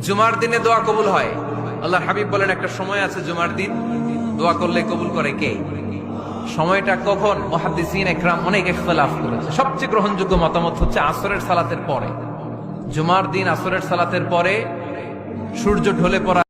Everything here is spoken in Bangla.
জুমার দিনে দোয়া কবুল হয়। আল্লাহর হাবিব বলেন একটা সময় আছে জুমার দিন দোয়া করলে কবুল করে কে? সময়টা কখন? মুহাদ্দিসিন ইকরাম অনেক ইখতিলাফ করেছে। সবচেয়ে গ্রহণযোগ্য মতামত হচ্ছে আসরের সালাতের পরে। জুমার দিন আসরের সালাতের পরে সূর্য ঢলে পড়া